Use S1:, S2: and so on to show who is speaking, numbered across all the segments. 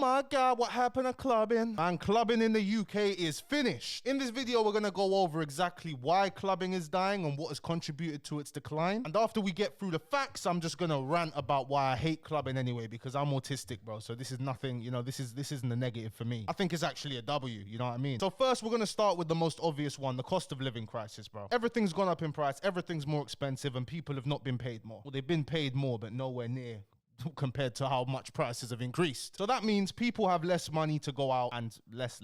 S1: my God, what happened to clubbing? And clubbing in the UK is finished. In this video, we're gonna go over exactly why clubbing is dying and what has contributed to its decline. And after we get through the facts, I'm just gonna rant about why I hate clubbing anyway, because I'm autistic, bro. So this is nothing, you know, this isn't a negative for me. I think it's actually a W, you know what I mean? So first, we're gonna start with the most obvious one, the cost of living crisis, bro. Everything's gone up in price, everything's more expensive, and people have not been paid more. Well, they've been paid more, but nowhere near compared to how much prices have increased. So that means people have less money to go out, and less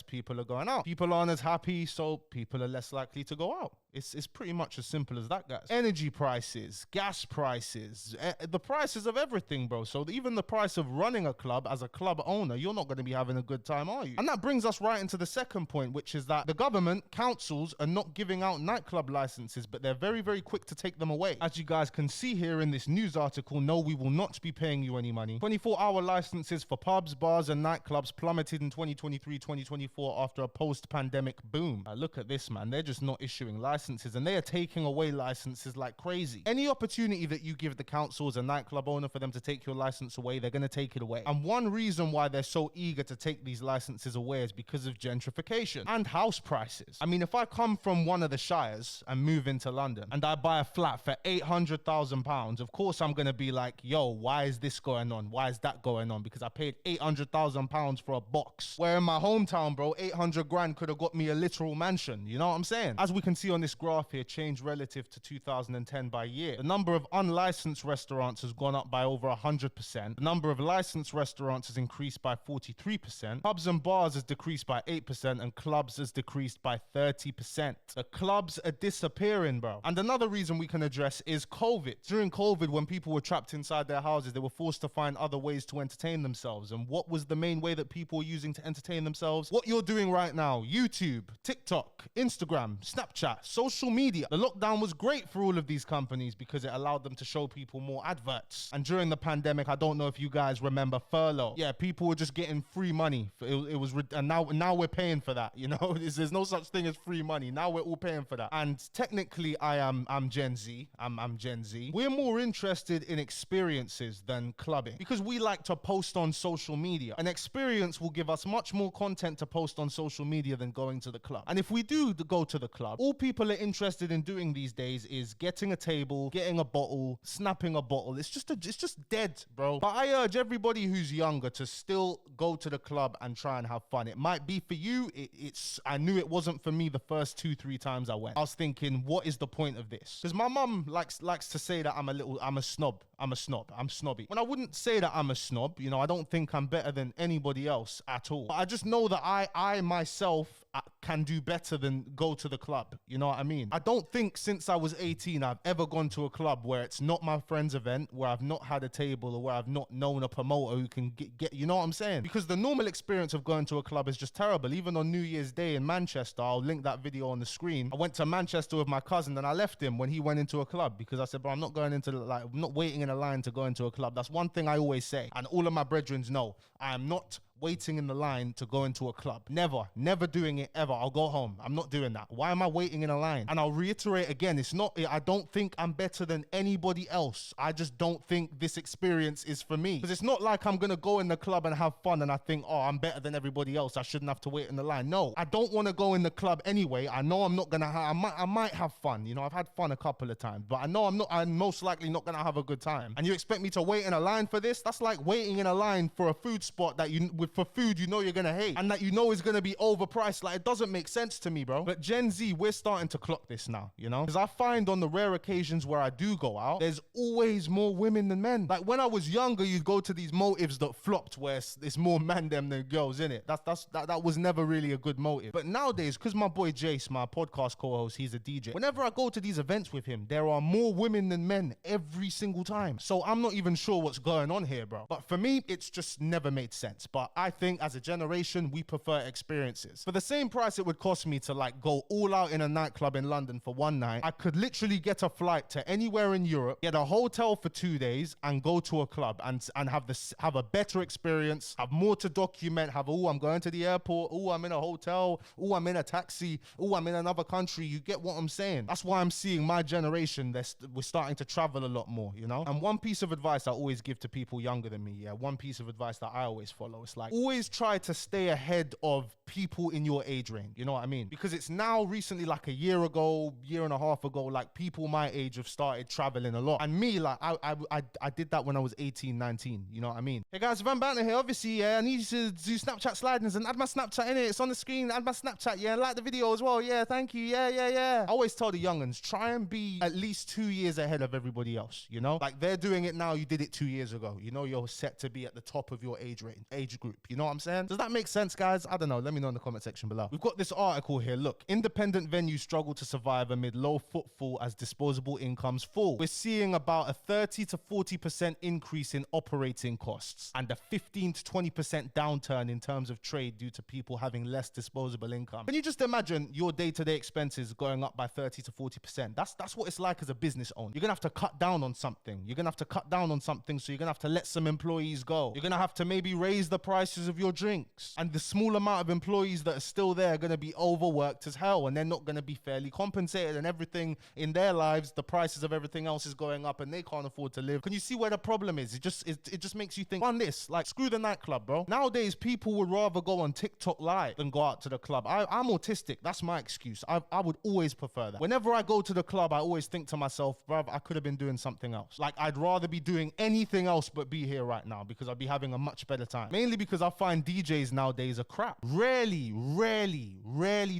S1: people are going out. People aren't as happy, so people are less likely to go out. It's pretty much as simple as that, guys. Energy prices, gas prices, the prices of everything, bro. So even the price of running a club as a club owner, you're not going to be having a good time, are you? And that brings us right into the second point, which is that the government, councils are not giving out nightclub licenses, but they're very, very quick to take them away. As you guys can see here in this news article, no, we will not be paying you any money. 24-hour licenses for pubs, bars, and nightclubs plummeted in 2023-2024 after a post-pandemic boom. Look at this, man. They're just not issuing licenses, and they are taking away licenses like crazy. Any opportunity that you give the council as a nightclub owner for them to take your license away, they're going to take it away. And one reason why they're so eager to take these licenses away is because of gentrification and house prices. I mean, if I come from one of the shires and move into London and I buy a flat for £800,000, of course I'm going to be like, yo, why is this going on? Why is that going on? Because I paid £800,000 for a box. Where in my hometown, bro, 800 grand could have got me a literal mansion. You know what I'm saying? As we can see on this graph here, changed relative to 2010 by year. The number of unlicensed restaurants has gone up by over 100%. The number of licensed restaurants has increased by 43%. Pubs and bars has decreased by 8%, and clubs has decreased by 30%. The clubs are disappearing, bro. And another reason we can address is COVID. During COVID, when people were trapped inside their houses, they were forced to find other ways to entertain themselves. And what was the main way that people were using to entertain themselves? What you're doing right now: YouTube, TikTok, Instagram, Snapchat, social media. The lockdown was great for all of these companies because it allowed them to show people more adverts. And during the pandemic, I don't know if you guys remember furlough. Yeah, people were just getting free money. And now we're paying for that. You know, there's no such thing as free money. Now we're all paying for that. And technically, I'm Gen Z. I'm Gen Z. We're more interested in experiences than clubbing because we like to post on social media. An experience will give us much more content to post on social media than going to the club. And if we do go to the club, all people are interested in doing these days is getting a table, getting a bottle, snapping a bottle. It's just dead, bro. But I urge everybody who's younger to still go to the club and try and have fun. It might be for you. I knew it wasn't for me the first 2-3 times I went. I was thinking, what is the point of this? Because my mum likes to say that I'm a snob. I'm snobby. When I wouldn't say that I'm a snob, you know, I don't think I'm better than anybody else at all. But I just know that I myself can do better than go to the club. You know what I mean? I don't think since I was 18, I've ever gone to a club where it's not my friend's event, where I've not had a table, or where I've not known a promoter who can get, you know what I'm saying? Because the normal experience of going to a club is just terrible. Even on New Year's Day in Manchester, I'll link that video on the screen. I went to Manchester with my cousin and I left him when he went into a club because I said, bro, I'm not waiting in a line to go into a club. That's one thing I always say. And all of my brethren know, I am not waiting in the line to go into a club. Never doing it ever. I'll go home. I'm not doing that. Why am I waiting in a line? And I'll reiterate again, I don't think I'm better than anybody else. I just don't think this experience is for me. Because it's not like I'm gonna go in the club and have fun and I think, oh, I'm better than everybody else, I shouldn't have to wait in the line. No, I don't want to go in the club anyway. I know I'm not gonna I might have fun. You know, I've had fun a couple of times, but I know I'm most likely not gonna have a good time. And you expect me to wait in a line for this? That's like waiting in a line for a food spot that for food you know you're gonna hate and that you know is gonna be overpriced. Like, it doesn't make sense to me, bro. But Gen Z, we're starting to clock this now, you know? Because I find on the rare occasions where I do go out, there's always more women than men. Like, when I was younger, you'd go to these motives that flopped where it's more men than girls, innit? That was never really a good motive. But nowadays, because my boy Jace, my podcast co-host, he's a DJ, whenever I go to these events with him, there are more women than men every single time. So I'm not even sure what's going on here, bro. But for me, it's just never made sense. But I think as a generation, we prefer experiences. For the same price it would cost me to like go all out in a nightclub in London for one night, I could literally get a flight to anywhere in Europe, get a hotel for 2 days and go to a club and have a better experience, have more to document, have, oh, I'm going to the airport, oh, I'm in a hotel, oh, I'm in a taxi, oh, I'm in another country. You get what I'm saying? That's why I'm seeing my generation, we're starting to travel a lot more, you know? And one piece of advice I always give to people younger than me, yeah, one piece of advice that I always follow, it's like, always try to stay ahead of people in your age range, you know what I mean? Because it's now recently, like a year ago, year and a half ago, like people my age have started traveling a lot. And me, like, I did that when I was 18, 19, you know what I mean? Hey guys, Van Banter here, obviously, yeah, I need you to do Snapchat slidings and add my Snapchat in it. It's on the screen, add my Snapchat, yeah, like the video as well, yeah, thank you, yeah. I always tell the young'uns, try and be at least 2 years ahead of everybody else, you know? Like they're doing it now, you did it 2 years ago. You know you're set to be at the top of your age group, you know what I'm saying? Does that make sense, guys? I don't know, let me know in the comment section below. We've got this article here, look, independent venues struggle to survive amid low footfall as disposable incomes fall. We're seeing about a 30 to 40% increase in operating costs and a 15 to 20% downturn in terms of trade due to people having less disposable income. Can you just imagine your day-to-day expenses going up by 30 to 40%? That's what it's like as a business owner. You're gonna have to cut down on something. You're gonna have to cut down on something, so you're gonna have to let some employees go. You're gonna have to maybe raise the prices of your drinks. And the small amount of employees that are still there are gonna be overworked as hell, and they're not gonna be fairly compensated, and everything in their lives, the prices of everything else is going up and they can't afford to live. Can you see where the problem is? It just makes you think, on this, like, screw the nightclub, bro. Nowadays, people would rather go on TikTok live than go out to the club. I'm autistic. That's my excuse. I would always prefer that. Whenever I go to the club, I always think to myself, bruv, I could have been doing something else. Like, I'd rather be doing anything else but be here right now because I'd be having a much better time. Mainly because I find DJs nowadays are crap. Rarely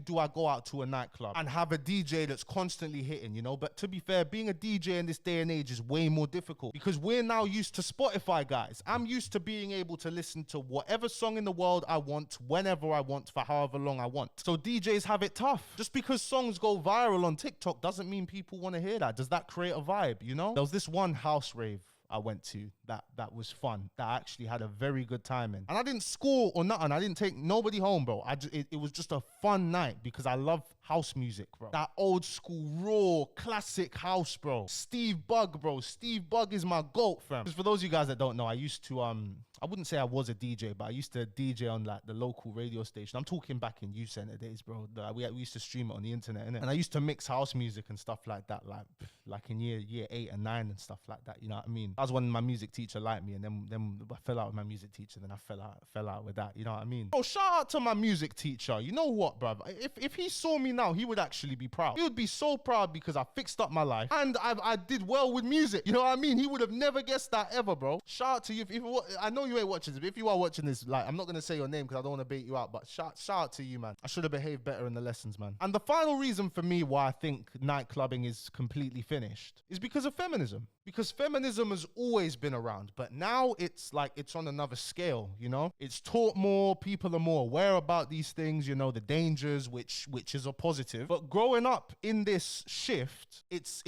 S1: do I go out to a nightclub and have a DJ that's constantly hitting, you know? But to be fair, being a DJ in this day and age is way more difficult because we're now used to Spotify, guys. I'm used to being able to listen to whatever song in the world I want, whenever I want, for however long I want. So DJs have it tough. Just because songs go viral on TikTok doesn't mean people want to hear that. Does that create a vibe, you know? There was this one house rave I went to that was fun, that I actually had a very good time in. And I didn't score or nothing. I didn't take nobody home, bro. It was just a fun night because I love house music, bro. That old school, raw, classic house, bro. Steve Bug, bro. Steve Bug is my GOAT, fam. Just for those of you guys that don't know, I used to, I wouldn't say I was a DJ, but I used to DJ on like the local radio station. I'm talking back in youth center days, bro. We used to stream it on the internet, innit? And I used to mix house music and stuff like that, like in year 8 and 9 and stuff like that, you know what I mean? That was when my music teacher liked me, and then I fell out with my music teacher, then I fell out with that, you know what I mean? Bro, shout out to my music teacher. You know what, bruv? If he saw me now, he would actually be proud. He would be so proud because I fixed up my life and I did well with music, you know what I mean? He would have never guessed that ever, bro. Shout out to you. I know you ain't watching this, but if you are watching this, like, I'm not gonna say your name because I don't want to bait you out, but shout out to you, man. I should have behaved better in the lessons, man. And the final reason for me why I think night clubbing is completely finished is because of feminism. Because feminism has always been around, but now it's like it's on another scale, you know? It's taught more, people are more aware about these things, you know, the dangers, which is a positive. But growing up in this shift, it's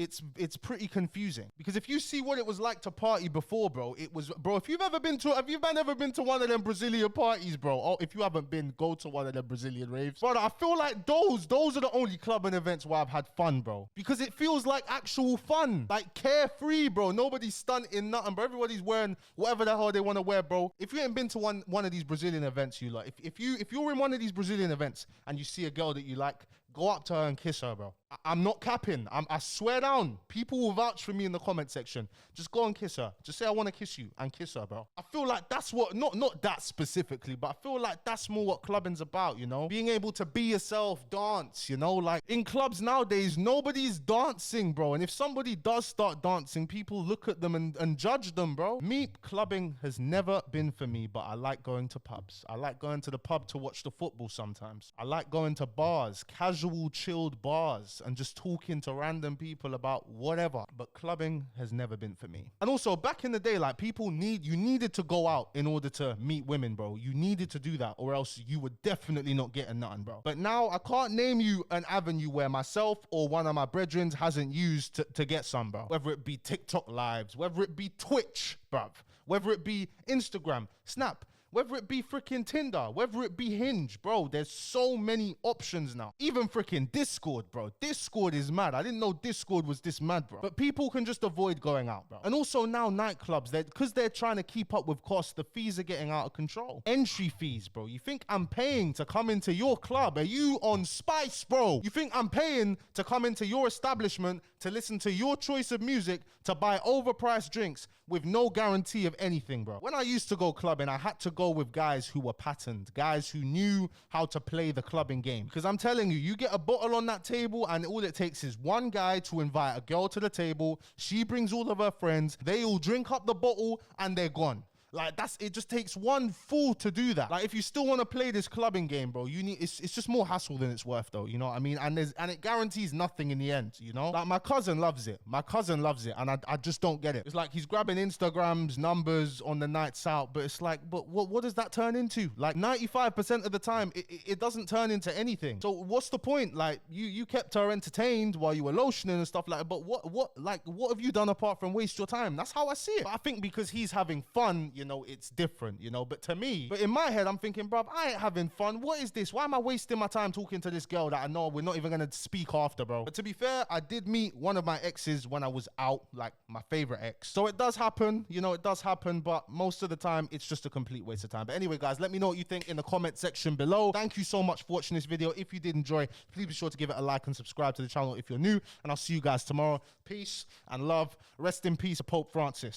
S1: pretty confusing. Because if you see what it was like to party before, bro, if you've ever been to one of them Brazilian parties, bro, or if you haven't been, go to one of them Brazilian raves. Brother, I feel like those are the only clubbing events where I've had fun, bro. Because it feels like actual fun, like carefree, bro. Nobody's stunting nothing, bro. Everybody's wearing whatever the hell they want to wear, bro. If you ain't been to one of these Brazilian events, you like, if you're in one of these Brazilian events and you see a girl that you like, go up to her and kiss her, bro. I'm not capping. I swear down. People will vouch for me in the comment section. Just go and kiss her. Just say, I want to kiss you, and kiss her, bro. I feel like that's what, not that specifically, but I feel like that's more what clubbing's about, you know? Being able to be yourself, dance, you know? Like, in clubs nowadays, nobody's dancing, bro. And if somebody does start dancing, people look at them and judge them, bro. Me, clubbing has never been for me, but I like going to pubs. I like going to the pub to watch the football sometimes. I like going to bars, casual, chilled bars, and just talking to random people about whatever. But clubbing has never been for me. And also, back in the day, like, you needed to go out in order to meet women, bro. You needed to do that, or else you were definitely not getting nothing, bro. But now I can't name you an avenue where myself or one of my brethren hasn't used to get some, bro. Whether it be TikTok lives, whether it be Twitch, bruv, whether it be Instagram, Snap, Whether it be freaking Tinder, whether it be Hinge, bro, there's so many options now. Even freaking Discord, bro. Discord is mad. I didn't know Discord was this mad, bro. But people can just avoid going out, bro. And also now nightclubs, because they're trying to keep up with costs, the fees are getting out of control. Entry fees, bro. You think I'm paying to come into your club? Are you on spice, bro? You think I'm paying to come into your establishment to listen to your choice of music, to buy overpriced drinks with no guarantee of anything, bro? When I used to go clubbing, I had to go with guys who were patterned, guys who knew how to play the clubbing game. Because I'm telling you, you get a bottle on that table and all it takes is one guy to invite a girl to the table. She brings all of her friends. They all drink up the bottle and they're gone. Like, it just takes one fool to do that. Like, if you still want to play this clubbing game, bro, it's just more hassle than it's worth, though. You know what I mean? And it guarantees nothing in the end, you know? Like, my cousin loves it. And I just don't get it. It's like he's grabbing Instagrams, numbers on the nights out, but it's like, but what does that turn into? Like, 95% of the time, it doesn't turn into anything. So what's the point? Like, you kept her entertained while you were lotioning and stuff like that, but what have you done apart from waste your time? That's how I see it. But I think because he's having fun, you know, it's different, you know. But in my head, I'm thinking, bruv, I ain't having fun. What is this? Why am I wasting my time talking to this girl that I know we're not even gonna speak after, bro? But to be fair, I did meet one of my exes when I was out, like my favorite ex. So it does happen, you know, it does happen, but most of the time, it's just a complete waste of time. But anyway, guys, let me know what you think in the comment section below. Thank you so much for watching this video. If you did enjoy, please be sure to give it a like and subscribe to the channel if you're new, and I'll see you guys tomorrow. Peace and love. Rest in peace, Pope Francis.